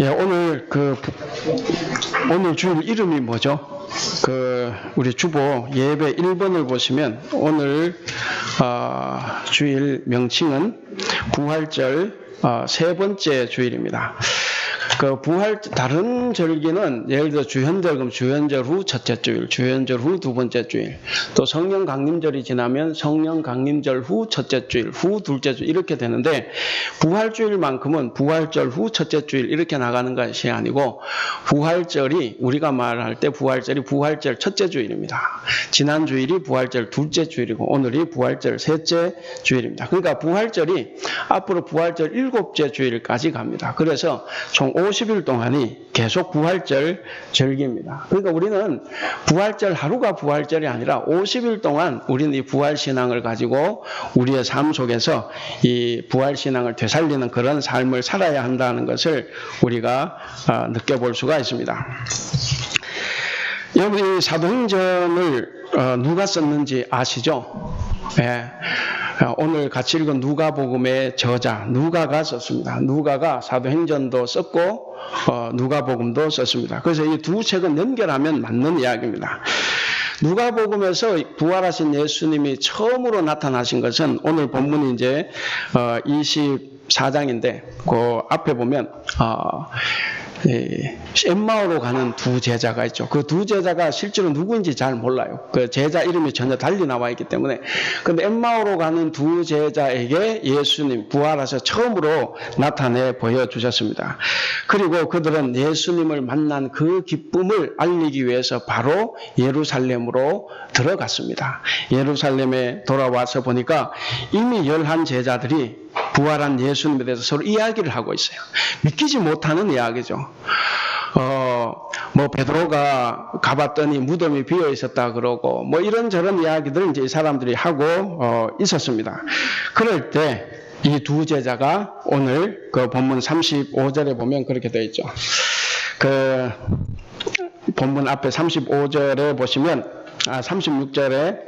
예, 오늘 주일 이름이 뭐죠? 우리 주보 예배 1번을 보시면 오늘 주일 명칭은 부활절 세 번째 주일입니다. 다른 절기는 예를 들어 주현절, 그럼 주현절 후 첫째 주일, 주현절 후 두 번째 주일, 또 성령 강림절이 지나면 성령 강림절 후 첫째 주일, 후 둘째 주일 이렇게 되는데 부활주일만큼은 부활절 후 첫째 주일 이렇게 나가는 것이 아니고 부활절이 우리가 말할 때 부활절이 부활절 첫째 주일입니다. 지난 주일이 부활절 둘째 주일이고 오늘이 부활절 셋째 주일입니다. 그러니까 부활절이 앞으로 부활절 일곱째 주일까지 갑니다. 그래서 총 50일 동안이 계속 부활절 절기입니다. 그러니까 우리는 부활절 하루가 부활절이 아니라 50일 동안 우리는 이 부활신앙을 가지고 우리의 삶 속에서 이 부활신앙을 되살리는 그런 삶을 살아야 한다는 것을 우리가 느껴볼 수가 있습니다. 여러분, 이 사도행전을 누가 썼는지 아시죠? 예. 오늘 같이 읽은 누가복음의 저자 누가가 썼습니다. 누가가 사도행전도 썼고 누가복음도 썼습니다. 그래서 이 두 책은 연결하면 맞는 이야기입니다. 누가복음에서 부활하신 예수님이 처음으로 나타나신 것은 오늘 본문이 이제 24장인데 그 앞에 보면 엠마오로 가는 두 제자가 있죠. 그 두 제자가 실제로 누구인지 잘 몰라요. 그 제자 이름이 전혀 달리 나와 있기 때문에. 근데 엠마오로 가는 두 제자에게 예수님 부활하셔 처음으로 나타내 보여주셨습니다. 그리고 그들은 예수님을 만난 그 기쁨을 알리기 위해서 바로 예루살렘으로 들어갔습니다. 예루살렘에 돌아와서 보니까 이미 11 제자들이 부활한 예수님에 대해서 서로 이야기를 하고 있어요. 믿기지 못하는 이야기죠. 베드로가 가봤더니 무덤이 비어 있었다 그러고, 이런저런 이야기들을 이제 이 사람들이 하고, 있었습니다. 그럴 때, 이 두 제자가 오늘 그 본문 35절에 보면 그렇게 되어 있죠. 본문 앞에 35절에 보시면, 36절에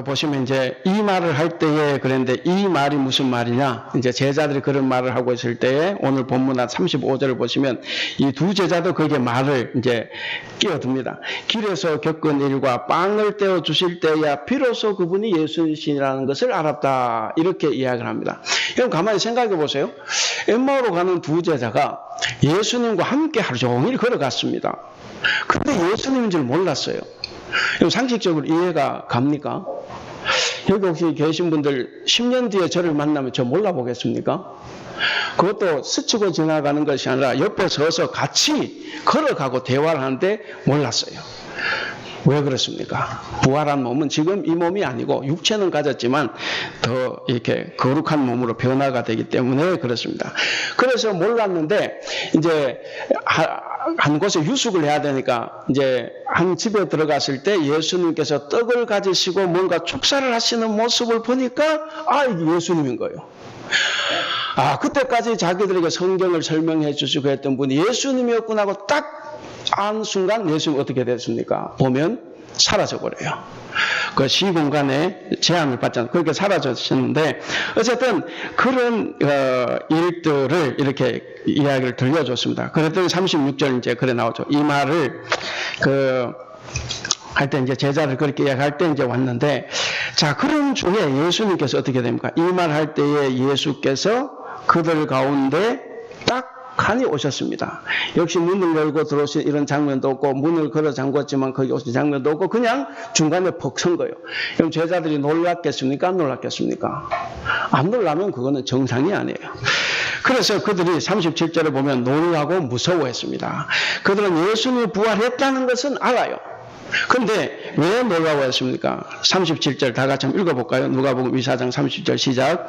보시면 이제 이 말을 할 때에 그랬는데 이 말이 무슨 말이냐? 이제 제자들이 그런 말을 하고 있을 때에 오늘 본문 35절을 보시면 이 두 제자도 거기에 말을 이제 끼어듭니다. 길에서 겪은 일과 빵을 떼어 주실 때야 비로소 그분이 예수님이시라는 것을 알았다. 이렇게 이야기를 합니다. 그럼 가만히 생각해 보세요. 엠마오로 가는 두 제자가 예수님과 함께 하루 종일 걸어갔습니다. 근데 예수님인 줄 몰랐어요. 상식적으로 이해가 갑니까? 여기 혹시 계신 분들 10년 뒤에 저를 만나면 저 몰라보겠습니까? 그것도 스치고 지나가는 것이 아니라 옆에 서서 같이 걸어가고 대화를 하는데 몰랐어요. 왜 그렇습니까? 부활한 몸은 지금 이 몸이 아니고 육체는 가졌지만 더 이렇게 거룩한 몸으로 변화가 되기 때문에 그렇습니다. 그래서 몰랐는데 이제 한 곳에 유숙을 해야 되니까 이제 한 집에 들어갔을 때 예수님께서 떡을 가지시고 뭔가 축사를 하시는 모습을 보니까 이게 예수님인 거예요. 그때까지 자기들에게 성경을 설명해 주시고 했던 분이 예수님이었구나 하고 딱 안 순간 예수님이 어떻게 됐습니까? 보면 사라져버려요. 그 시공간에 제한을 받잖아요. 그렇게 사라졌는데 어쨌든 그런 일들을 이렇게 이야기를 들려줬습니다. 그랬더니 36절 이제 그래 나오죠. 이 말을 할 때 이제 제자를 그렇게 이야기할 때 이제 왔는데 자 그런 중에 예수님께서 어떻게 됩니까? 이 말 할 때에 예수께서 그들 가운데 딱 칸이 오셨습니다. 역시 문을 열고 들어오신 이런 장면도 없고 문을 걸어 잠궜지만 거기 오신 장면도 없고 그냥 중간에 퍽 선 거예요. 그럼 제자들이 놀랐겠습니까? 안 놀랐겠습니까? 안 놀라면 그거는 정상이 아니에요. 그래서 그들이 37절에 보면 놀라고 무서워했습니다. 그들은 예수님이 부활했다는 것은 알아요. 근데 왜 놀라고 했습니까? 37절 다 같이 한번 읽어볼까요? 누가복음 24장 30절 시작.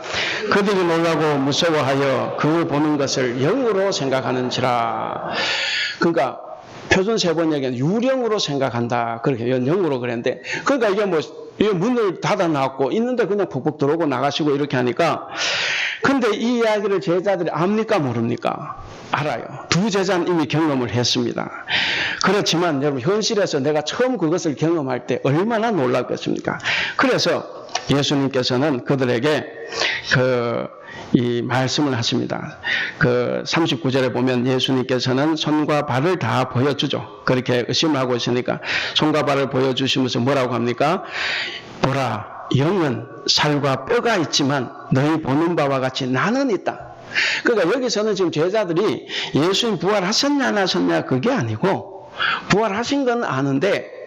그들이 놀라고 무서워하여 그를 보는 것을 영으로 생각하는지라. 그러니까 표준 세 번 얘기는 유령으로 생각한다. 그렇게 영으로 그랬는데 그러니까 이게 문을 닫아 놨고 있는데 그냥 푹푹 들어오고 나가시고 이렇게 하니까 근데 이 이야기를 제자들이 압니까 모릅니까? 알아요. 두 제자는 이미 경험을 했습니다. 그렇지만 여러분 현실에서 내가 처음 그것을 경험할 때 얼마나 놀랐겠습니까? 그래서 예수님께서는 그들에게 이 말씀을 하십니다. 39절에 보면 예수님께서는 손과 발을 다 보여주죠. 그렇게 의심을 하고 있으니까 손과 발을 보여주시면서 뭐라고 합니까? 보라, 영은 살과 뼈가 있지만 너희 보는 바와 같이 나는 있다. 그러니까 여기서는 지금 제자들이 예수님 부활하셨냐 안 하셨냐 그게 아니고 부활하신 건 아는데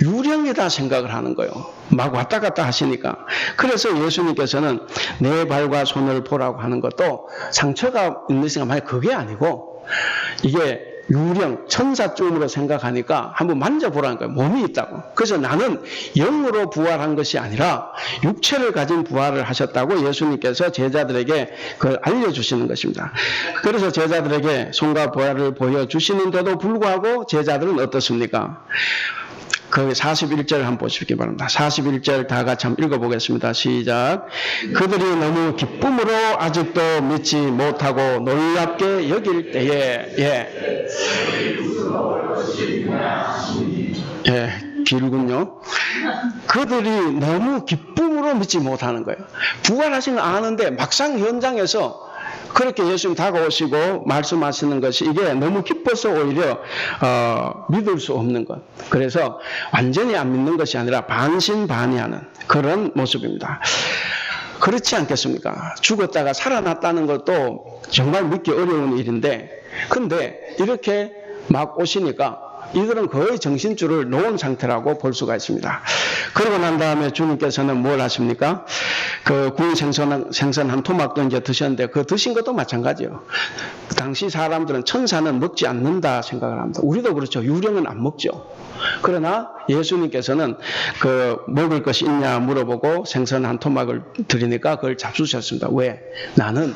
유령이다 생각을 하는 거예요. 막 왔다 갔다 하시니까. 그래서 예수님께서는 내 발과 손을 보라고 하는 것도 상처가 있는 생각, 그게 아니고 이게 유령, 천사쯤으로 생각하니까 한번 만져보라는 거예요. 몸이 있다고. 그래서 나는 영으로 부활한 것이 아니라 육체를 가진 부활을 하셨다고 예수님께서 제자들에게 그걸 알려주시는 것입니다. 그래서 제자들에게 손과 부활을 보여주시는데도 불구하고 제자들은 어떻습니까? 그 41절 한번 보시기 바랍니다. 41절 다 같이 한번 읽어보겠습니다. 시작. 그들이 너무 기쁨으로 아직도 믿지 못하고 놀랍게 여길 때에 길군요. 그들이 너무 기쁨으로 믿지 못하는 거예요. 부활하신 거 아는데 막상 현장에서 그렇게 예수님 다가오시고 말씀하시는 것이 이게 너무 기뻐서 오히려 믿을 수 없는 것. 그래서 완전히 안 믿는 것이 아니라 반신반의하는 그런 모습입니다. 그렇지 않겠습니까? 죽었다가 살아났다는 것도 정말 믿기 어려운 일인데 근데 이렇게 막 오시니까 이들은 거의 정신줄을 놓은 상태라고 볼 수가 있습니다. 그러고 난 다음에 주님께서는 뭘 하십니까? 구운 생선 한 토막도 이제 드셨는데 그 드신 것도 마찬가지예요. 당시 사람들은 천사는 먹지 않는다 생각을 합니다. 우리도 그렇죠. 유령은 안 먹죠. 그러나 예수님께서는 먹을 것이 있냐 물어보고 생선 한 토막을 드리니까 그걸 잡수셨습니다. 왜? 나는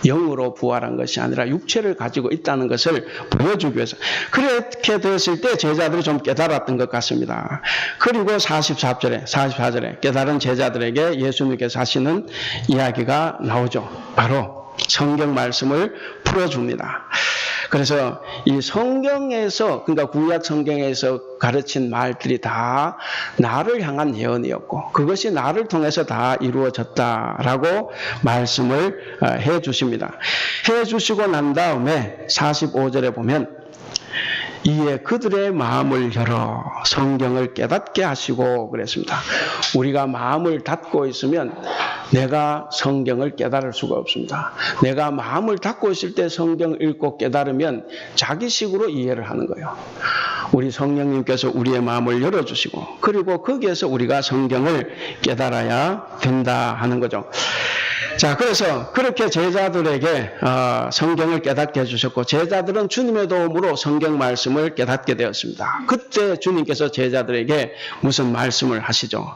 영으로 부활한 것이 아니라 육체를 가지고 있다는 것을 보여주기 위해서. 그렇게 되었을 때 제자들이 좀 깨달았던 것 같습니다. 그리고 44절에 깨달은 제자들에게 예수님께서 하시는 이야기가 나오죠. 바로 성경 말씀을 풀어줍니다. 그래서 이 성경에서, 그러니까 구약 성경에서 가르친 말들이 다 나를 향한 예언이었고 그것이 나를 통해서 다 이루어졌다라고 말씀을 해 주십니다. 해 주시고 난 다음에 45절에 보면 이에 그들의 마음을 열어 성경을 깨닫게 하시고 그랬습니다. 우리가 마음을 닫고 있으면 내가 성경을 깨달을 수가 없습니다. 내가 마음을 닫고 있을 때 성경을 읽고 깨달으면 자기식으로 이해를 하는 거예요. 우리 성령님께서 우리의 마음을 열어주시고 그리고 거기에서 우리가 성경을 깨달아야 된다 하는 거죠. 자, 그래서 그렇게 제자들에게 성경을 깨닫게 해주셨고 제자들은 주님의 도움으로 성경 말씀을 깨닫게 되었습니다. 그때 주님께서 제자들에게 무슨 말씀을 하시죠?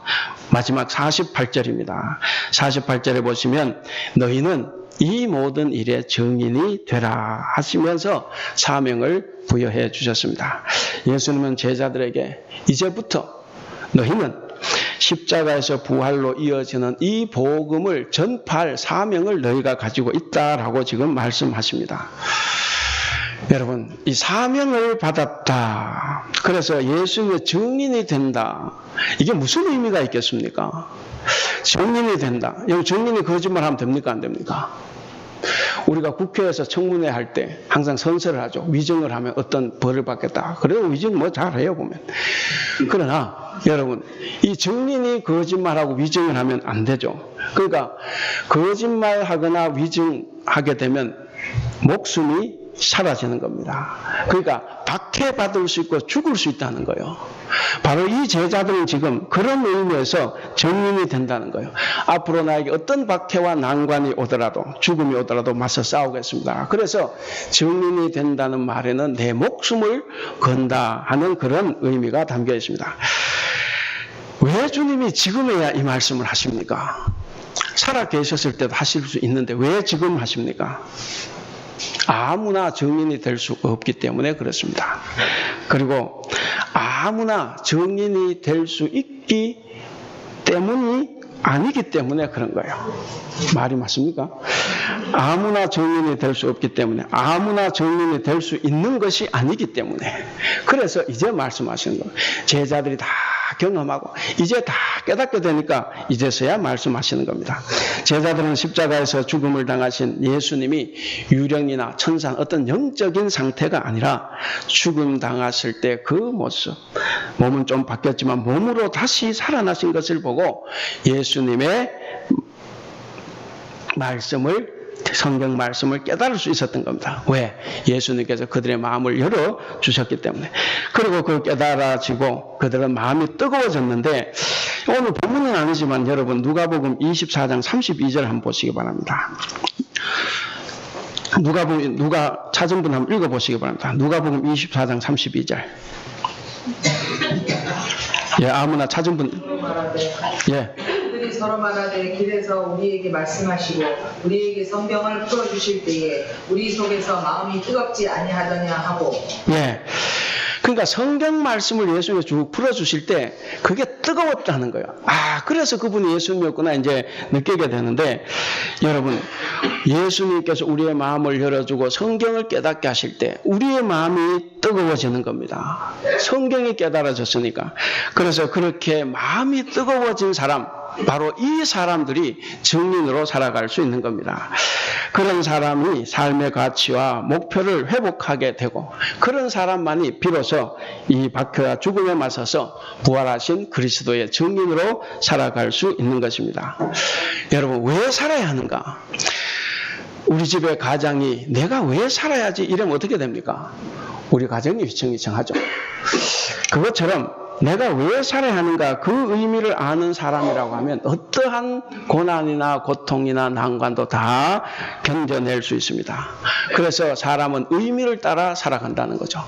마지막 48절입니다. 48절에 보시면 너희는 이 모든 일의 증인이 되라 하시면서 사명을 부여해 주셨습니다. 예수님은 제자들에게 이제부터 너희는 십자가에서 부활로 이어지는 이 복음을 전파할 사명을 너희가 가지고 있다라고 지금 말씀하십니다. 여러분, 이 사명을 받았다. 그래서 예수님의 증인이 된다. 이게 무슨 의미가 있겠습니까? 증인이 된다. 여러분, 증인이 거짓말하면 됩니까? 안 됩니까? 우리가 국회에서 청문회 할 때 항상 선서를 하죠. 위증을 하면 어떤 벌을 받겠다. 그래도 위증 뭐 잘해요 보면. 그러나 여러분 이 증인이 거짓말하고 위증을 하면 안 되죠. 그러니까 거짓말하거나 위증하게 되면 목숨이 사라지는 겁니다. 그러니까 박해받을 수 있고 죽을 수 있다는 거예요. 바로 이 제자들은 지금 그런 의미에서 증인이 된다는 거예요. 앞으로 나에게 어떤 박해와 난관이 오더라도 죽음이 오더라도 맞서 싸우겠습니다. 그래서 증인이 된다는 말에는 내 목숨을 건다 하는 그런 의미가 담겨 있습니다. 왜 주님이 지금에야 이 말씀을 하십니까? 살아 계셨을 때도 하실 수 있는데 왜 지금 하십니까? 아무나 증인이 될 수 없기 때문에 그렇습니다. 그리고 아무나 증인이 될 수 있기 때문이 아니기 때문에 그런 거예요. 말이 맞습니까? 아무나 정인이 될 수 없기 때문에, 아무나 정인이 될 수 있는 것이 아니기 때문에, 그래서 이제 말씀하시는 거예요. 제자들이 다 경험하고 이제 다 깨닫게 되니까 이제서야 말씀하시는 겁니다. 제자들은 십자가에서 죽음을 당하신 예수님이 유령이나 천상 어떤 영적인 상태가 아니라 죽음 당하실 때 그 모습, 몸은 좀 바뀌었지만 몸으로 다시 살아나신 것을 보고 예수님의 성경 말씀을 깨달을 수 있었던 겁니다. 왜? 예수님께서 그들의 마음을 열어주셨기 때문에. 그리고 그걸 깨달아지고 그들은 마음이 뜨거워졌는데, 오늘 본문은 아니지만 여러분 누가복음 24장 32절 한번 보시기 바랍니다. 누가 찾은 분 한번 읽어보시기 바랍니다. 누가복음 24장 32절. 예, 아무나 찾은 분. 예. 그들이 서로 말하되 길에서 우리에게 말씀하시고 우리에게 성경을 풀어주실 때에 우리 속에서 마음이 뜨겁지 아니하더냐 하고. 예. 그러니까 성경 말씀을 예수님이 쭉 풀어주실 때 그게 뜨거웠다는 거예요. 아, 그래서 그분이 예수님이었구나 이제 느끼게 되는데, 여러분 예수님께서 우리의 마음을 열어주고 성경을 깨닫게 하실 때 우리의 마음이 뜨거워지는 겁니다. 성경이 깨달아졌으니까. 그래서 그렇게 마음이 뜨거워진 사람, 바로 이 사람들이 증인으로 살아갈 수 있는 겁니다. 그런 사람이 삶의 가치와 목표를 회복하게 되고, 그런 사람만이 비로소 이 박해와 죽음에 맞서서 부활하신 그리스도의 증인으로 살아갈 수 있는 것입니다. 여러분, 왜 살아야 하는가? 우리 집의 가장이 내가 왜 살아야지 이러면 어떻게 됩니까? 우리 가정이 휘청휘청하죠. 그것처럼 내가 왜 살아야 하는가, 그 의미를 아는 사람이라고 하면 어떠한 고난이나 고통이나 난관도 다 견뎌낼 수 있습니다. 그래서 사람은 의미를 따라 살아간다는 거죠.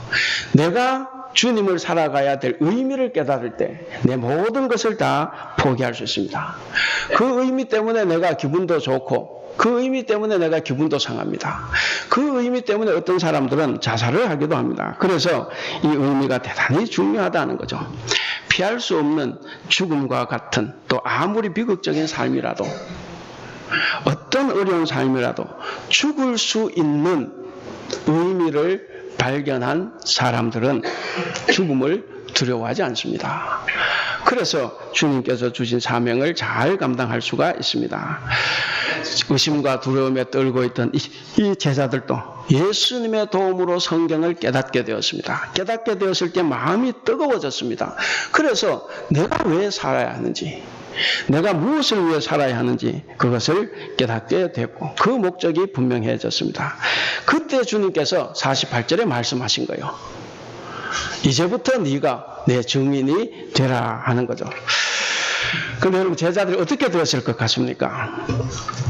내가 주님을 살아가야 될 의미를 깨달을 때 내 모든 것을 다 포기할 수 있습니다. 그 의미 때문에 내가 기분도 좋고, 그 의미 때문에 내가 기분도 상합니다. 그 의미 때문에 어떤 사람들은 자살을 하기도 합니다. 그래서 이 의미가 대단히 중요하다는 거죠. 피할 수 없는 죽음과 같은, 또 아무리 비극적인 삶이라도, 어떤 어려운 삶이라도 죽을 수 있는 의미를 발견한 사람들은 죽음을 두려워하지 않습니다. 그래서 주님께서 주신 사명을 잘 감당할 수가 있습니다. 의심과 두려움에 떨고 있던 이 제자들도 예수님의 도움으로 성경을 깨닫게 되었습니다. 깨닫게 되었을 때 마음이 뜨거워졌습니다. 그래서 내가 왜 살아야 하는지, 내가 무엇을 위해 살아야 하는지 그것을 깨닫게 됐고, 그 목적이 분명해졌습니다. 그때 주님께서 48절에 말씀하신 거예요. 이제부터 네가 내 증인이 되라 하는 거죠. 그럼 여러분, 제자들이 어떻게 되었을 것 같습니까?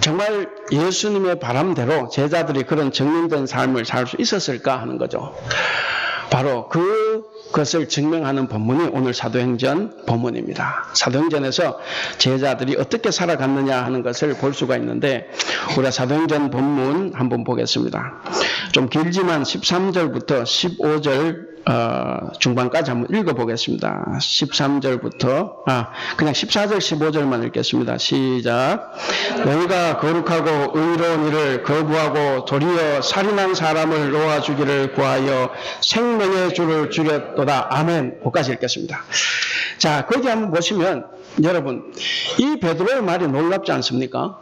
정말 예수님의 바람대로 제자들이 그런 증명된 삶을 살 수 있었을까 하는 거죠. 바로 그것을 증명하는 본문이 오늘 사도행전 본문입니다. 사도행전에서 제자들이 어떻게 살아갔느냐 하는 것을 볼 수가 있는데, 우리가 사도행전 본문 한번 보겠습니다. 좀 길지만 13절부터 15절 중반까지 한번 읽어보겠습니다. 13절부터 그냥 14절 15절만 읽겠습니다. 시작. 너희가 거룩하고 의로운 일을 거부하고 도리어 살인한 사람을 놓아주기를 구하여 생명의 주를 죽였도다. 아멘. 거기까지 읽겠습니다. 자, 거기 한번 보시면 여러분, 이 베드로의 말이 놀랍지 않습니까?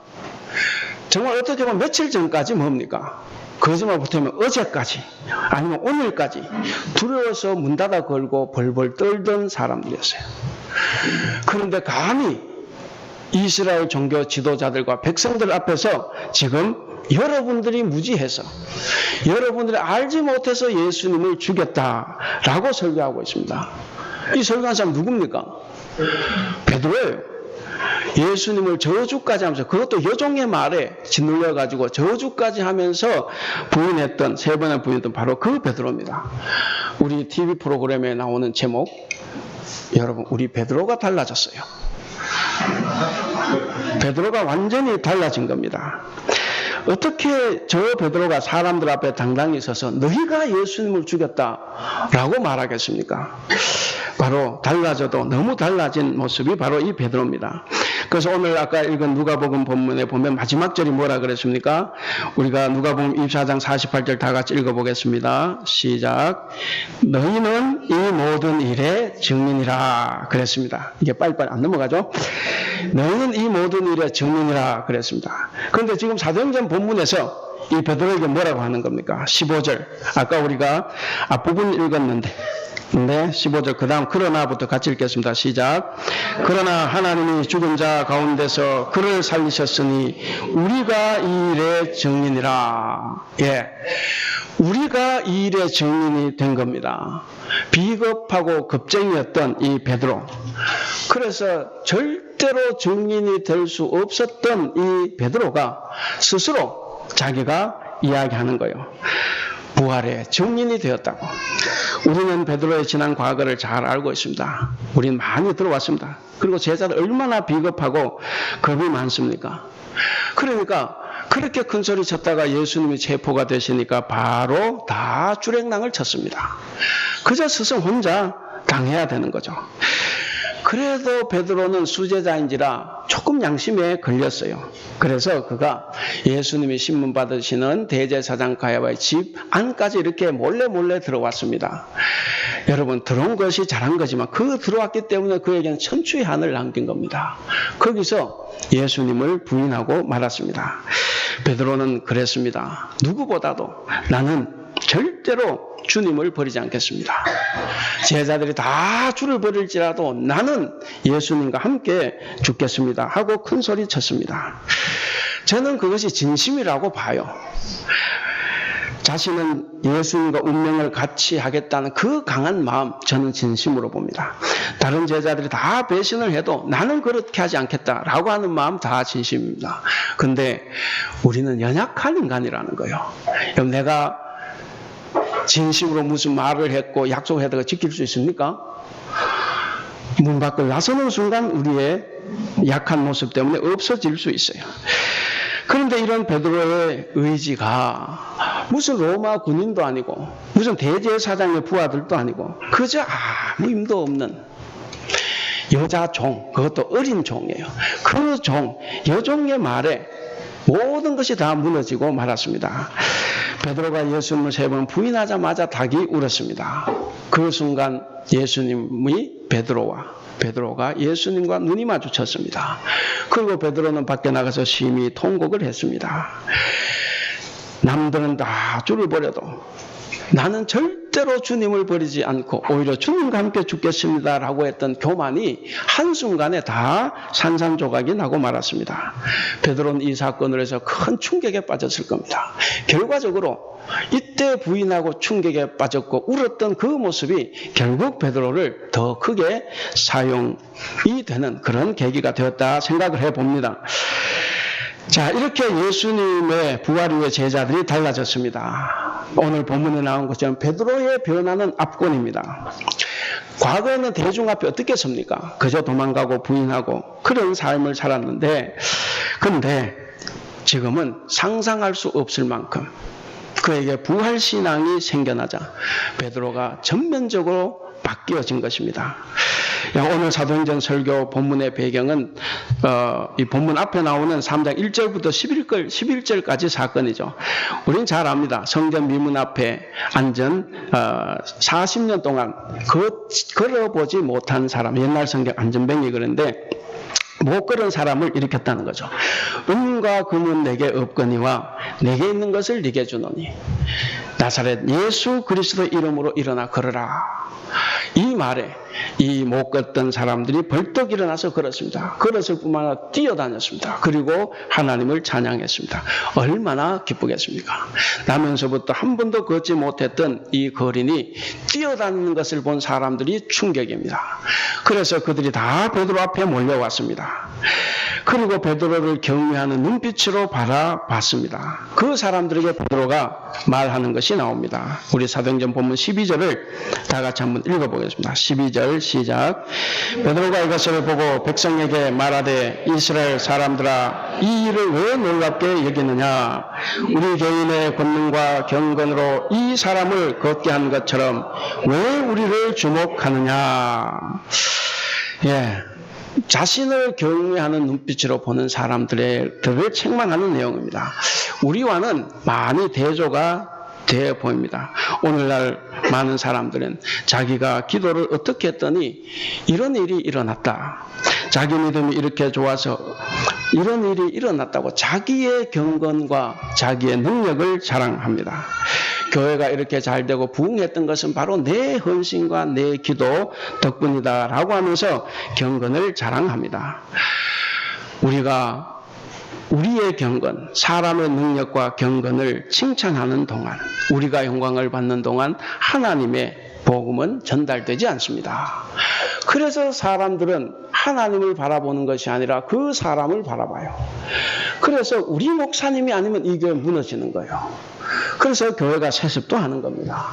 정말 어떻게 보면 며칠 전까지 뭡니까? 거짓말 못하면 어제까지 아니면 오늘까지 두려워서 문 닫아 걸고 벌벌 떨던 사람들이었어요. 그런데 감히 이스라엘 종교 지도자들과 백성들 앞에서 지금 여러분들이 무지해서, 여러분들이 알지 못해서 예수님을 죽였다라고 설교하고 있습니다. 이 설교한 사람 누굽니까? 베드로예요. 예수님을 저주까지 하면서, 그것도 여종의 말에 짓눌려가지고 저주까지 하면서 부인했던, 세 번을 부인했던 바로 그 베드로입니다. 우리 TV 프로그램에 나오는 제목, 여러분, 우리 베드로가 달라졌어요. 베드로가 완전히 달라진 겁니다. 어떻게 저 베드로가 사람들 앞에 당당히 서서 너희가 예수님을 죽였다라고 말하겠습니까? 바로 달라져도 너무 달라진 모습이 바로 이 베드로입니다. 그래서 오늘 아까 읽은 누가복음 본문에 보면 마지막 절이 뭐라 그랬습니까? 우리가 누가복음 24장 48절 다 같이 읽어보겠습니다. 시작. 너희는 이 모든 일의 증인이라 그랬습니다. 이게 빨리빨리 안 넘어가죠? 너희는 이 모든 일의 증인이라 그랬습니다. 그런데 지금 사도행전 본문에서 이 베드로에게 뭐라고 하는 겁니까? 15절. 아까 우리가 앞부분 읽었는데 15절 그 다음 그러나부터 같이 읽겠습니다. 시작. 그러나 하나님이 죽은 자 가운데서 그를 살리셨으니 우리가 이 일의 증인이라. 예, 우리가 이 일의 증인이 된 겁니다. 비겁하고 겁쟁이였던 이 베드로. 그래서 절대로 증인이 될 수 없었던 이 베드로가 스스로 자기가 이야기하는 거예요. 부활의 증인이 되었다고. 우리는 베드로의 지난 과거를 잘 알고 있습니다. 우리는 많이 들어왔습니다. 그리고 제자들 얼마나 비겁하고 겁이 많습니까? 그러니까 그렇게 큰 소리 쳤다가 예수님이 체포가 되시니까 바로 다 주랭랑을 쳤습니다. 그저 스승 혼자 당해야 되는 거죠. 그래도 베드로는 수제자인지라 조금 양심에 걸렸어요. 그래서 그가 예수님이 신문 받으시는 대제사장 가야바의 집 안까지 이렇게 몰래 들어왔습니다. 여러분, 들어온 것이 잘한 거지만 그 들어왔기 때문에 그에게는 천추의 한을 남긴 겁니다. 거기서 예수님을 부인하고 말았습니다. 베드로는 그랬습니다. 누구보다도 나는 절대로 주님을 버리지 않겠습니다. 제자들이 다 주를 버릴지라도 나는 예수님과 함께 죽겠습니다 하고 큰 소리 쳤습니다. 저는 그것이 진심이라고 봐요. 자신은 예수님과 운명을 같이 하겠다는 그 강한 마음, 저는 진심으로 봅니다. 다른 제자들이 다 배신을 해도 나는 그렇게 하지 않겠다라고 하는 마음 다 진심입니다. 근데 우리는 연약한 인간이라는 거예요. 그럼 내가 진심으로 무슨 말을 했고 약속을 했다가 지킬 수 있습니까? 문 밖을 나서는 순간 우리의 약한 모습 때문에 없어질 수 있어요. 그런데 이런 베드로의 의지가 무슨 로마 군인도 아니고 무슨 대제사장의 부하들도 아니고 그저 아무 힘도 없는 여자 종, 그것도 어린 종이에요. 그 종, 여종의 말에 모든 것이 다 무너지고 말았습니다. 베드로가 예수님을 3번 부인하자마자 닭이 울었습니다. 그 순간 예수님이 베드로가 예수님과 눈이 마주쳤습니다. 그리고 베드로는 밖에 나가서 심히 통곡을 했습니다. 남들은 다 주를 버려도 나는 절대로 주님을 버리지 않고 오히려 주님과 함께 죽겠습니다라고 했던 교만이 한순간에 다 산산조각이 나고 말았습니다. 베드로는 이 사건으로 해서 큰 충격에 빠졌을 겁니다. 결과적으로 이때 부인하고 충격에 빠졌고 울었던 그 모습이 결국 베드로를 더 크게 사용이 되는 그런 계기가 되었다 생각을 해봅니다. 자, 이렇게 예수님의 부활 후에 제자들이 달라졌습니다. 오늘 본문에 나온 것처럼 베드로의 변화는 압권입니다. 과거에는 대중 앞에 어떻게 섭니까? 그저 도망가고 부인하고 그런 삶을 살았는데, 그런데 지금은 상상할 수 없을 만큼 그에게 부활 신앙이 생겨나자 베드로가 전면적으로 바뀌어진 것입니다. 오늘 사도행전 설교 본문의 배경은 이 본문 앞에 나오는 3장 1절부터 11절까지 사건이죠. 우리는 잘 압니다. 성전 미문 앞에 앉은 40년 동안 걸어보지 못한 사람, 옛날 성경 안전뱅이 그런데 못 걸은 사람을 일으켰다는 거죠. 은과 금은 내게 없거니와 내게 있는 것을 네게 주노니 나사렛 예수 그리스도 이름으로 일어나 걸어라. 이 말에 이 못 걷던 사람들이 벌떡 일어나서 걸었습니다. 걸었을 뿐만 아니라 뛰어다녔습니다. 그리고 하나님을 찬양했습니다. 얼마나 기쁘겠습니까? 나면서부터 한 번도 걷지 못했던 이 거린이 뛰어다니는 것을 본 사람들이 충격입니다. 그래서 그들이 다 베드로 앞에 몰려왔습니다. 그리고 베드로를 경외하는 눈빛으로 바라봤습니다. 그 사람들에게 베드로가 말하는 것이 것이 나옵니다. 우리 사도행전 본문 12절을 다 같이 한번 읽어보겠습니다. 12절 시작. 베드로가 이것을 보고 백성에게 말하되 이스라엘 사람들아 이 일을 왜 놀랍게 여기느냐. 우리 개인의 권능과 경건으로 이 사람을 걷게 한 것처럼 왜 우리를 주목하느냐. 예. 자신을 경외하는 눈빛으로 보는 사람들을 책망하는 내용입니다. 우리와는 많이 대조가 되어 보입니다. 오늘날 많은 사람들은 자기가 기도를 어떻게 했더니 이런 일이 일어났다. 자기 믿음이 이렇게 좋아서 이런 일이 일어났다고 자기의 경건과 자기의 능력을 자랑합니다. 교회가 이렇게 잘 되고 부흥했던 것은 바로 내 헌신과 내 기도 덕분이다 라고 하면서 경건을 자랑합니다. 우리가 우리의 경건, 사람의 능력과 경건을 칭찬하는 동안, 우리가 영광을 받는 동안 하나님의 복음은 전달되지 않습니다. 그래서 사람들은 하나님을 바라보는 것이 아니라 그 사람을 바라봐요. 그래서 우리 목사님이 아니면 이 교회 무너지는 거예요. 그래서 교회가 세습도 하는 겁니다.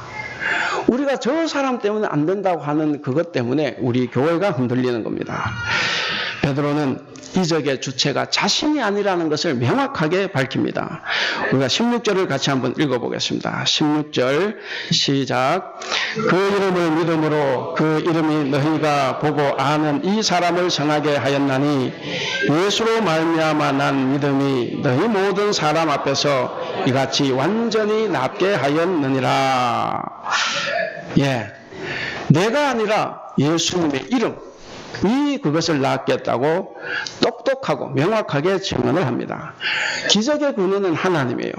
우리가 저 사람 때문에 안 된다고 하는 그것 때문에 우리 교회가 흔들리는 겁니다. 베드로는 이적의 주체가 자신이 아니라는 것을 명확하게 밝힙니다. 우리가 16절을 같이 한번 읽어보겠습니다. 16절 시작. 그 이름을 믿음으로 그 이름이 너희가 보고 아는 이 사람을 성하게 하였나니 예수로 말미암아 난 믿음이 너희 모든 사람 앞에서 이같이 완전히 낫게 하였느니라. 예, 내가 아니라 예수님의 이름 그것을 낳겠다고 똑똑하고 명확하게 증언을 합니다. 기적의 근원은 하나님이에요.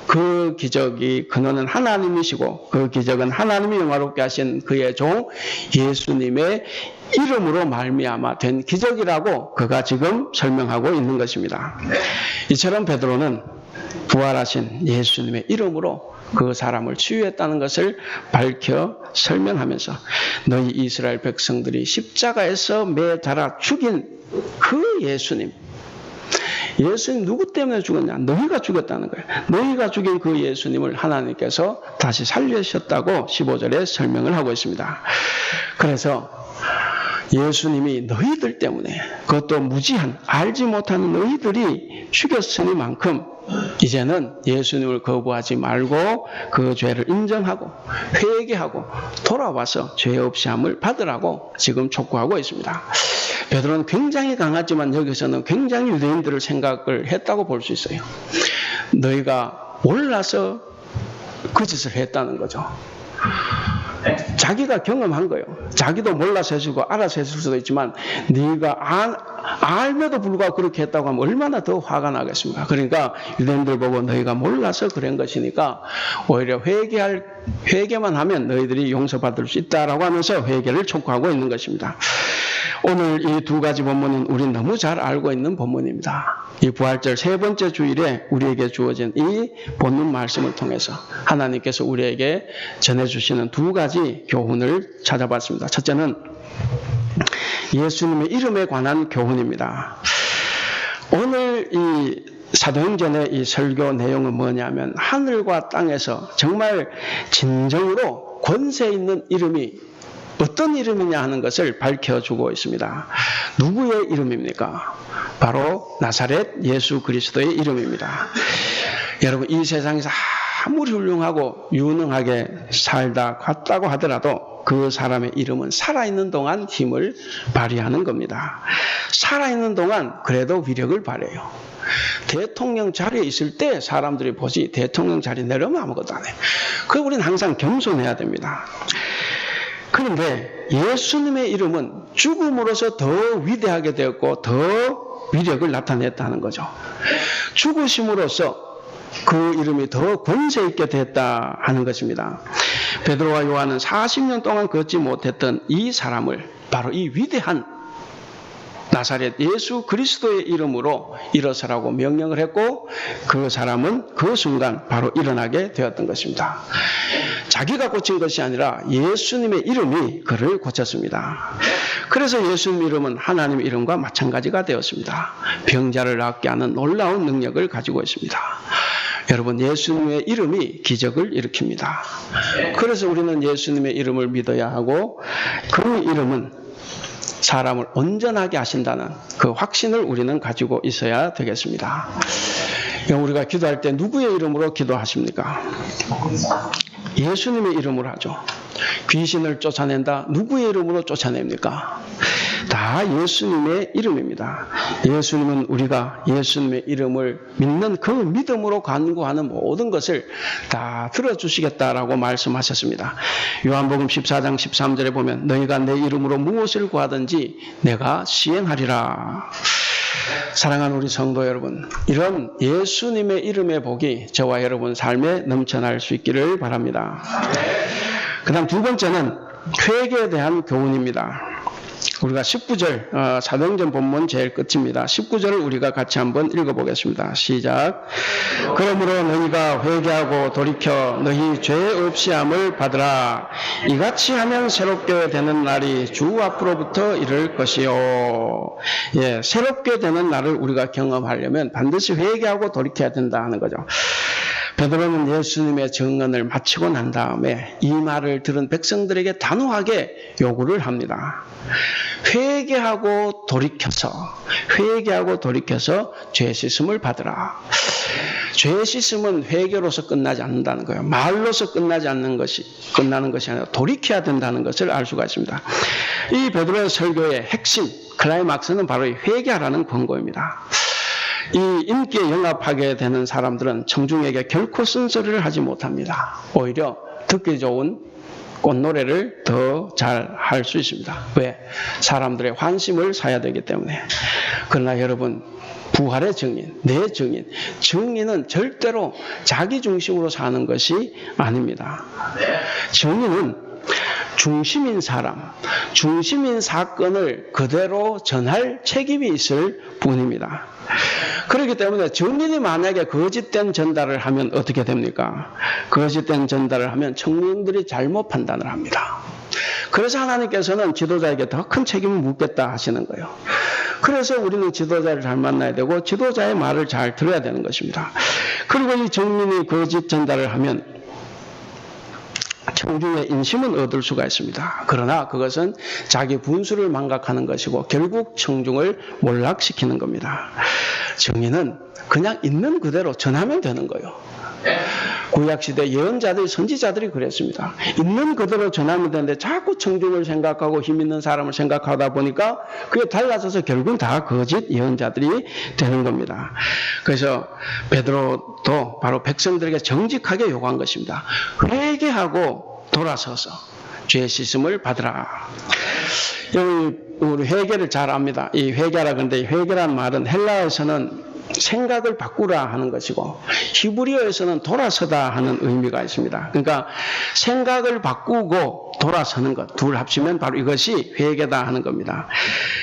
그 기적이 근원은 하나님이시고 그 기적은 하나님이 영화롭게 하신 그의 종 예수님의 이름으로 말미암아 된 기적이라고 그가 지금 설명하고 있는 것입니다. 이처럼 베드로는 부활하신 예수님의 이름으로 그 사람을 치유했다는 것을 밝혀 설명하면서 너희 이스라엘 백성들이 십자가에서 매달아 죽인 그 예수님 누구 때문에 죽었냐? 너희가 죽였다는 거예요. 너희가 죽인 그 예수님을 하나님께서 다시 살리셨다고 15절에 설명을 하고 있습니다. 그래서 예수님이 너희들 때문에 그것도 무지한 알지 못하는 너희들이 죽였으니만큼 이제는 예수님을 거부하지 말고 그 죄를 인정하고 회개하고 돌아와서 죄 없이 함을 받으라고 지금 촉구하고 있습니다. 베드로는 굉장히 강하지만 여기서는 굉장히 유대인들을 생각을 했다고 볼 수 있어요. 너희가 몰라서 그 짓을 했다는 거죠. 자기가 경험한 거예요. 자기도 몰라서 했고 알아서 했을 수도 있지만 네가 알면도 불구하고 그렇게 했다고 하면 얼마나 더 화가 나겠습니까? 그러니까 유대인들 보고 너희가 몰라서 그런 것이니까 오히려 회개만 하면 너희들이 용서받을 수 있다라고 하면서 회개를 촉구하고 있는 것입니다. 오늘 이 두 가지 본문은 우리는 너무 잘 알고 있는 본문입니다. 이 부활절 세 번째 주일에 우리에게 주어진 이 본문 말씀을 통해서 하나님께서 우리에게 전해주시는 두 가지 교훈을 찾아봤습니다. 첫째는 예수님의 이름에 관한 교훈입니다. 오늘 이 사도행전의 이 설교 내용은 뭐냐면 하늘과 땅에서 정말 진정으로 권세 있는 이름이 어떤 이름이냐 하는 것을 밝혀주고 있습니다. 누구의 이름입니까? 바로 나사렛 예수 그리스도의 이름입니다. 여러분 이 세상에서 아무리 훌륭하고 유능하게 살다 갔다고 하더라도 그 사람의 이름은 살아있는 동안 힘을 발휘하는 겁니다. 살아있는 동안 그래도 위력을 발휘해요. 대통령 자리에 있을 때 사람들이 보지 대통령 자리 내려오면 아무것도 안 해요. 그래서 우리는 항상 겸손해야 됩니다. 그런데 예수님의 이름은 죽음으로써 더 위대하게 되었고 더 위력을 나타냈다는 거죠. 죽으심으로써 그 이름이 더 권세 있게 됐다 하는 것입니다. 베드로와 요한은 40년 동안 걷지 못했던 이 사람을 바로 이 위대한 나사렛 예수 그리스도의 이름으로 일어서라고 명령을 했고 그 사람은 그 순간 바로 일어나게 되었던 것입니다. 자기가 고친 것이 아니라 예수님의 이름이 그를 고쳤습니다. 그래서 예수님 이름은 하나님의 이름과 마찬가지가 되었습니다. 병자를 낫게 하는 놀라운 능력을 가지고 있습니다. 여러분, 예수님의 이름이 기적을 일으킵니다. 그래서 우리는 예수님의 이름을 믿어야 하고, 그 이름은 사람을 온전하게 하신다는 그 확신을 우리는 가지고 있어야 되겠습니다. 우리가 기도할 때 누구의 이름으로 기도하십니까? 예수님의 이름으로 하죠. 귀신을 쫓아낸다. 누구의 이름으로 쫓아냅니까? 다 예수님의 이름입니다. 예수님은 우리가 예수님의 이름을 믿는 그 믿음으로 간구하는 모든 것을 다 들어주시겠다라고 말씀하셨습니다. 요한복음 14장 13절에 보면 너희가 내 이름으로 무엇을 구하든지 내가 시행하리라. 사랑하는 우리 성도 여러분, 이런 예수님의 이름의 복이 저와 여러분 삶에 넘쳐날 수 있기를 바랍니다. 그 다음 두 번째는 회개에 대한 교훈입니다. 우리가 19절, 사도행전 본문 제일 끝입니다. 19절을 우리가 같이 한번 읽어보겠습니다. 시작. 그러므로 너희가 회개하고 돌이켜 너희 죄 없이 함을 받으라. 이같이 하면 새롭게 되는 날이 주 앞으로부터 이를 것이요. 예, 새롭게 되는 날을 우리가 경험하려면 반드시 회개하고 돌이켜야 된다 하는 거죠. 베드로는 예수님의 증언을 마치고 난 다음에 이 말을 들은 백성들에게 단호하게 요구를 합니다. 회개하고 돌이켜서 죄 씻음을 받으라. 죄 씻음은 회개로서 끝나지 않는다는 거예요. 말로서 끝나는 것이 아니라 돌이켜야 된다는 것을 알 수가 있습니다. 이 베드로의 설교의 핵심, 클라이막스는 바로 이 회개하라는 권고입니다. 이 인기에 영합하게 되는 사람들은 청중에게 결코 쓴소리를 하지 못합니다. 오히려 듣기 좋은 꽃노래를 더 잘 할 수 있습니다. 왜? 사람들의 환심을 사야 되기 때문에. 그러나 여러분, 부활의 증인, 내 증인, 증인은 절대로 자기 중심으로 사는 것이 아닙니다. 증인은 중심인 사람, 중심인 사건을 그대로 전할 책임이 있을 뿐입니다. 그렇기 때문에 증인이 만약에 거짓된 전달을 하면 어떻게 됩니까? 거짓된 전달을 하면 청년들이 잘못 판단을 합니다. 그래서 하나님께서는 지도자에게 더 큰 책임을 묻겠다 하시는 거예요. 그래서 우리는 지도자를 잘 만나야 되고 지도자의 말을 잘 들어야 되는 것입니다. 그리고 이 증인이 거짓 전달을 하면 청중의 인심은 얻을 수가 있습니다. 그러나 그것은 자기 분수를 망각하는 것이고 결국 청중을 몰락시키는 겁니다. 증인은 그냥 있는 그대로 전하면 되는 거예요. 구약시대 예언자들, 선지자들이 그랬습니다. 있는 그대로 전하면 되는데 자꾸 청중을 생각하고 힘 있는 사람을 생각하다 보니까 그게 달라져서 결국은 다 거짓 예언자들이 되는 겁니다. 그래서 베드로도 바로 백성들에게 정직하게 요구한 것입니다. 회개하고 돌아서서 죄 씻음을 받으라. 여기 우리 회개를 잘 압니다. 이 회개라 그런데 회개란 말은 헬라어에서는 생각을 바꾸라 하는 것이고 히브리어에서는 돌아서다 하는 의미가 있습니다. 그러니까 생각을 바꾸고 돌아서는 것, 둘 합치면 바로 이것이 회개다 하는 겁니다.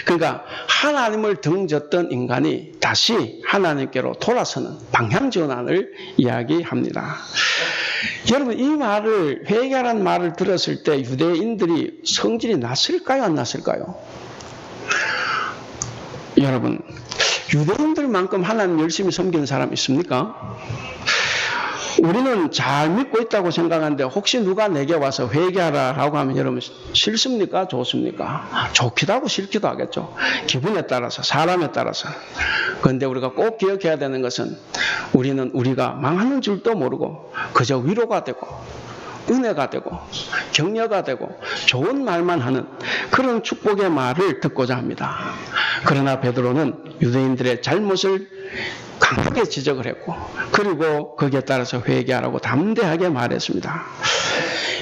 그러니까 하나님을 등졌던 인간이 다시 하나님께로 돌아서는 방향 전환을 이야기합니다. 여러분, 이 말을, 회개라는 말을 들었을 때 유대인들이 성질이 났을까요, 안 났을까요? 여러분, 유대인들만큼 하나님 열심히 섬기는 사람 있습니까? 우리는 잘 믿고 있다고 생각하는데 혹시 누가 내게 와서 회개하라라고 하면 여러분 싫습니까? 좋습니까? 좋기도 하고 싫기도 하겠죠. 기분에 따라서, 사람에 따라서. 그런데 우리가 꼭 기억해야 되는 것은 우리는 우리가 망하는 줄도 모르고 그저 위로가 되고 은혜가 되고 격려가 되고 좋은 말만 하는 그런 축복의 말을 듣고자 합니다. 그러나 베드로는 유대인들의 잘못을 강하게 지적을 했고 그리고 거기에 따라서 회개하라고 담대하게 말했습니다.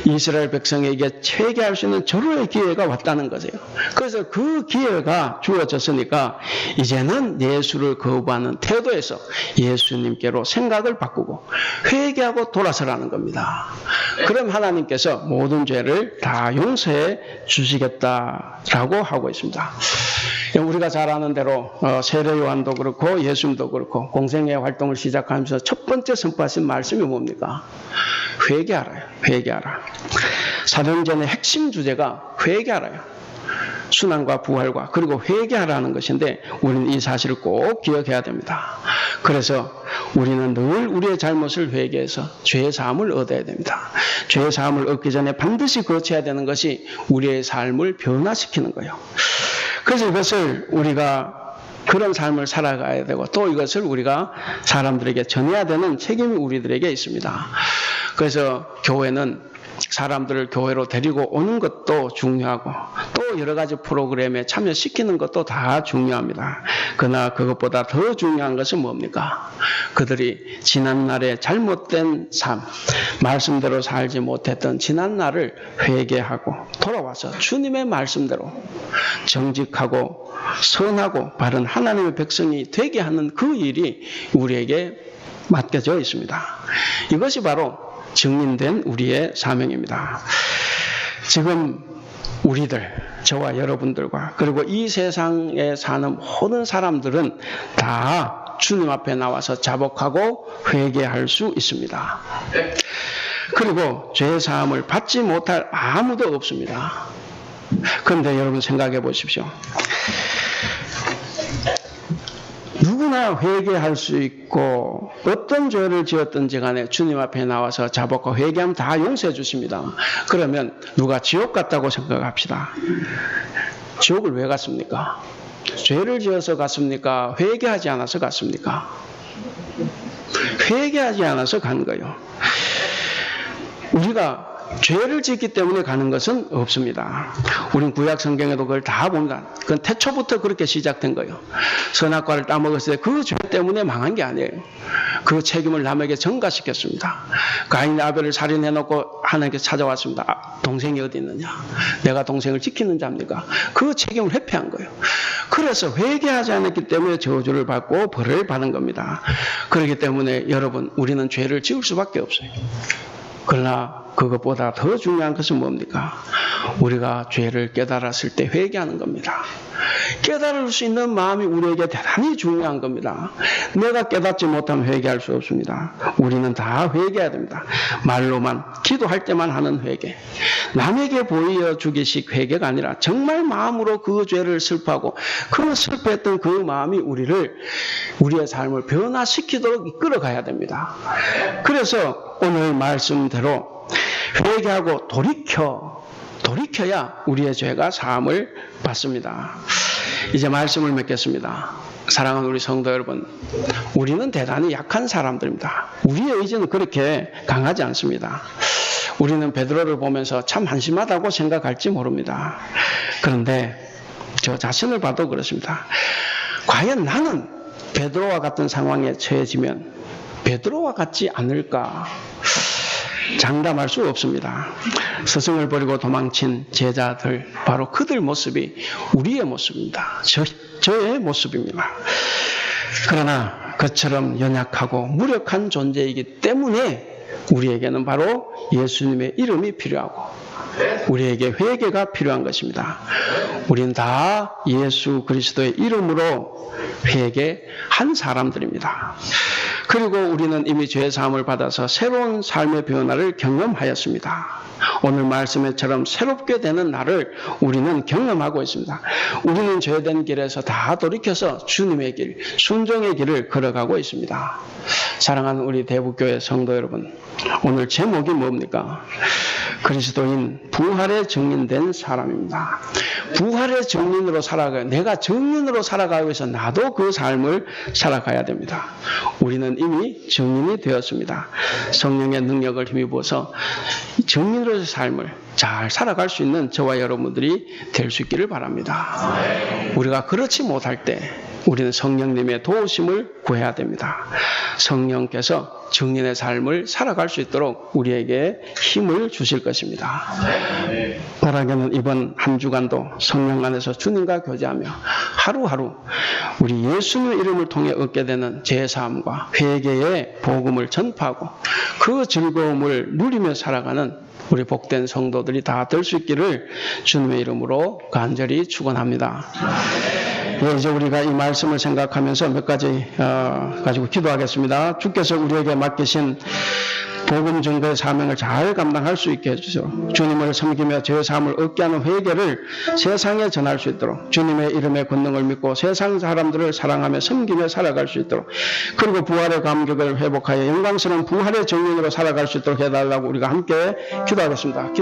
이스라엘 백성에게 회개할 수 있는 절호의 기회가 왔다는 거죠. 그래서 그 기회가 주어졌으니까 이제는 예수를 거부하는 태도에서 예수님께로 생각을 바꾸고 회개하고 돌아서라는 겁니다. 그럼 하나님께서 모든 죄를 다 용서해 주시겠다라고 하고 있습니다. 우리가 잘 아는 대로 세례 요한도 그렇고 예수님도 그렇고 공생애 활동을 시작하면서 첫 번째 선포하신 말씀이 뭡니까? 회개하라요. 회개하라. 사도행전의 핵심 주제가 회개하라요. 순환과 부활과 그리고 회개하라는 것인데 우리는 이 사실을 꼭 기억해야 됩니다. 그래서 우리는 늘 우리의 잘못을 회개해서 죄의 사함을 얻어야 됩니다. 죄의 사함을 얻기 전에 반드시 거쳐야 되는 것이 우리의 삶을 변화시키는 거예요. 그래서 이것을 우리가 그런 삶을 살아가야 되고 또 이것을 우리가 사람들에게 전해야 되는 책임이 우리들에게 있습니다. 그래서 교회는 사람들을 교회로 데리고 오는 것도 중요하고 또 여러 가지 프로그램에 참여시키는 것도 다 중요합니다. 그러나 그것보다 더 중요한 것은 뭡니까? 그들이 지난날의 잘못된 삶, 말씀대로 살지 못했던 지난날을 회개하고 돌아와서 주님의 말씀대로 정직하고 선하고 바른 하나님의 백성이 되게 하는 그 일이 우리에게 맡겨져 있습니다. 이것이 바로 증인된 우리의 사명입니다. 지금 우리들, 저와 여러분들과 그리고 이 세상에 사는 모든 사람들은 다 주님 앞에 나와서 자복하고 회개할 수 있습니다. 그리고 죄 사함을 받지 못할 아무도 없습니다. 그런데 여러분 생각해 보십시오. 누구나 회개할 수 있고 어떤 죄를 지었든지 간에 주님 앞에 나와서 자복하고 회개하면 다 용서해 주십니다. 그러면 누가 지옥 갔다고 생각합시다. 지옥을 왜 갔습니까? 죄를 지어서 갔습니까? 회개하지 않아서 갔습니까? 회개하지 않아서 간 거예요. 우리가 죄를 짓기 때문에 가는 것은 없습니다. 우린 구약 성경에도 그걸 다 봅니다. 그건 태초부터 그렇게 시작된 거예요. 선악과를 따먹었을 때 그 죄 때문에 망한 게 아니에요. 그 책임을 남에게 전가시켰습니다. 가인이 아벨을 살인해놓고 하나님께 찾아왔습니다. 동생이 어디 있느냐? 내가 동생을 지키는 자입니까? 그 책임을 회피한 거예요. 그래서 회개하지 않았기 때문에 저주를 받고 벌을 받은 겁니다. 그렇기 때문에 여러분, 우리는 죄를 지을 수밖에 없어요. 그러나 그것보다 더 중요한 것은 뭡니까? 우리가 죄를 깨달았을 때 회개하는 겁니다. 깨달을 수 있는 마음이 우리에게 대단히 중요한 겁니다. 내가 깨닫지 못하면 회개할 수 없습니다. 우리는 다 회개해야 됩니다. 말로만, 기도할 때만 하는 회개. 남에게 보여주기식 회개가 아니라 정말 마음으로 그 죄를 슬퍼하고 그 슬퍼했던 그 마음이 우리의 삶을 변화시키도록 이끌어가야 됩니다. 그래서 오늘 말씀대로 회개하고 돌이켜야 우리의 죄가 사함을 받습니다. 이제 말씀을 맺겠습니다. 사랑하는 우리 성도 여러분, 우리는 대단히 약한 사람들입니다. 우리의 의지는 그렇게 강하지 않습니다. 우리는 베드로를 보면서 참 한심하다고 생각할지 모릅니다. 그런데 저 자신을 봐도 그렇습니다. 과연 나는 베드로와 같은 상황에 처해지면 베드로와 같지 않을까? 장담할 수 없습니다. 스승을 버리고 도망친 제자들, 바로 그들 모습이 우리의 모습입니다. 저의 모습입니다. 그러나 그처럼 연약하고 무력한 존재이기 때문에 우리에게는 바로 예수님의 이름이 필요하고 우리에게 회개가 필요한 것입니다. 우리는 다 예수 그리스도의 이름으로 회개한 사람들입니다. 그리고 우리는 이미 죄 사함을 받아서 새로운 삶의 변화를 경험하였습니다. 오늘 말씀처럼 새롭게 되는 날을 우리는 경험하고 있습니다. 우리는 죄된 길에서 다 돌이켜서 주님의 길, 순종의 길을 걸어가고 있습니다. 사랑하는 우리 대북교회 성도 여러분, 오늘 제목이 뭡니까? 그리스도인 부활의 증인된 사람입니다. 부활의 증인으로 내가 증인으로 살아가기 위해서 나도 그 삶을 살아가야 됩니다. 우리는 이미 증인이 되었습니다. 성령의 능력을 힘입어서 증인으로의 삶을 잘 살아갈 수 있는 저와 여러분들이 될 수 있기를 바랍니다. 우리가 그렇지 못할 때 우리는 성령님의 도우심을 구해야 됩니다. 성령께서 증인의 삶을 살아갈 수 있도록 우리에게 힘을 주실 것입니다. 바라기는 이번 한 주간도 성령 안에서 주님과 교제하며 하루하루 우리 예수님의 이름을 통해 얻게 되는 제사함과 회개의 복음을 전파하고 그 즐거움을 누리며 살아가는 우리 복된 성도들이 다 될 수 있기를 주님의 이름으로 간절히 축원합니다. 이제 우리가 이 말씀을 생각하면서 몇 가지 가지고 기도하겠습니다. 주께서 우리에게 맡기신 복음 증거의 사명을 잘 감당할 수 있게 해주세요. 주님을 섬기며 죄사함을 얻게 하는 회개를 세상에 전할 수 있도록 주님의 이름의 권능을 믿고 세상 사람들을 사랑하며 섬기며 살아갈 수 있도록 그리고 부활의 감격을 회복하여 영광스러운 부활의 정인으로 살아갈 수 있도록 해달라고 우리가 함께 기도하겠습니다.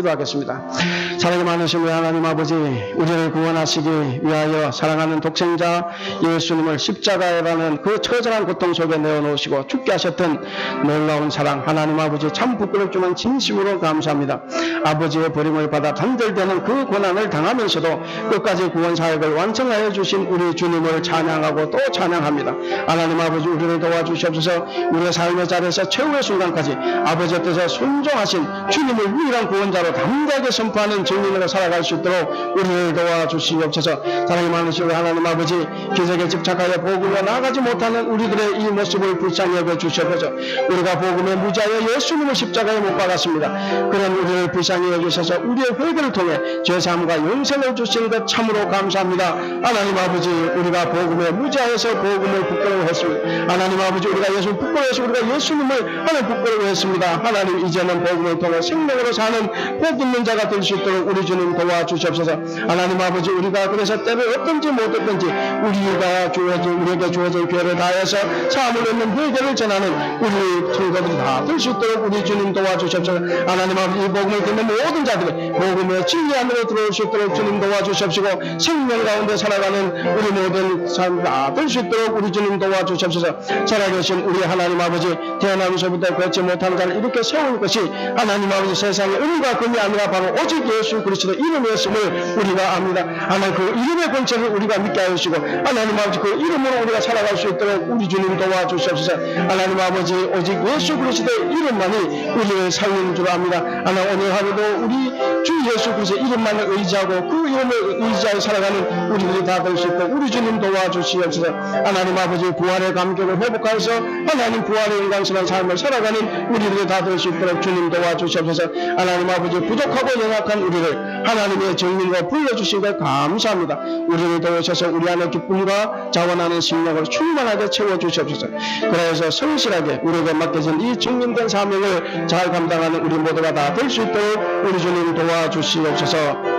사랑이 많으신 우리 하나님 아버지, 우리를 구원하시기 위하여 사랑하는 독생자 예수님을 십자가라는 그 처절한 고통 속에 내어놓으시고 죽게 하셨던 놀라운 사랑 하나님 아버지 참 부끄럽지만 진심으로 감사합니다. 아버지의 버림을 받아 단절되는 그 고난을 당하면서도 끝까지 구원 사역을 완성하여 주신 우리 주님을 찬양하고 또 찬양합니다. 하나님 아버지 우리를 도와주시옵소서. 우리의 삶의 자리에서 최후의 순간까지 아버지의 뜻에 순종하신 주님을 유일한 구원자로 담대하게 선포하는 증인으로 살아갈 수 있도록 우리를 도와주시옵소서. 사랑이 많으신 우리 하나님 아버지, 기적에 집착하여 복음에 나아가지 못하는 우리들의 이 모습을 불쌍히 여겨 주시옵소서. 우리가 복음에 무지하여 예수님을 십자가에 못 박았습니다. 그런 우리를 불쌍히 여기셔서 우리의 회개를 통해 죄사함과 영생을 주신 것 참으로 감사합니다. 하나님 아버지, 우리가 복음에 무지하여서 복음을 부끄러워했습니다. 하나님 아버지, 우리가 예수를 부끄러워해서 우리가 예수님을 하나님 부끄러워했습니다. 하나님, 이제는 복음을 통해 생명으로 사는 복 있는 자가 될 수 있도록 우리 주님 도와주시옵소서. 하나님 아버지, 우리가 그래서 때를 얻든지 못 얻든지 우리에게 주어진 기회를 다해서 사함을 얻는 회개를 전하는 우리 성도들이 다 될 수 있도록 우리 주님 도와주시옵소서. 하나님 아버지, 이 복음을 듣는 모든 자들이 복음의 진리 안으로 들어올 수 있도록 주님 도와주시옵시고 생명 가운데 살아가는 우리 모든 사람 다 될 수 있도록 우리 주님 도와주시옵소서. 살아계신 우리 하나님 아버지, 태어나면서부터 걷지 못한 자를 이렇게 세울 것이 하나님 아버지 세상의 은과 금이 아니라 바로 오직 예수 그리스도 이름이었음을 우리가 압니다. 하나님, 그 이름의 권세를 우리가 믿게 하시고 하나님 아버지, 그 이름으로 우리가 살아갈 수 있도록 우리 주님 도와주시옵소서. 하나님 아버지, 오직 예수 그리스도의 이름만이 우리를 살리는 줄 압니다. 하나님, 오늘 하루도 우리 주 예수 그리스도의 이름만을 의지하고 그 이름을 의지하여 살아가는 우리들이 다 될 수 있도록 우리 주님 도와주시옵소서. 하나님 아버지, 부활의 감격을 회복하여서 하나님 부활의 영광스러운 삶을 살아가는 우리들이 다 될 수 있도록 주님 도와주시옵소서. 하나님 아버지, 부족하고 연약한 우리를 하나님의 정민으로 불러주신 것 감사합니다. 우리를 도우셔서 우리 안에 기쁨과 자원하는 심령을 충만하게 채워주시옵소서. 그래서 성실하게 우리에게 맡겨진 이 증명된 사명을 잘 감당하는 우리 모두가 다 될 수 있도록 우리 주님 도와주시옵소서.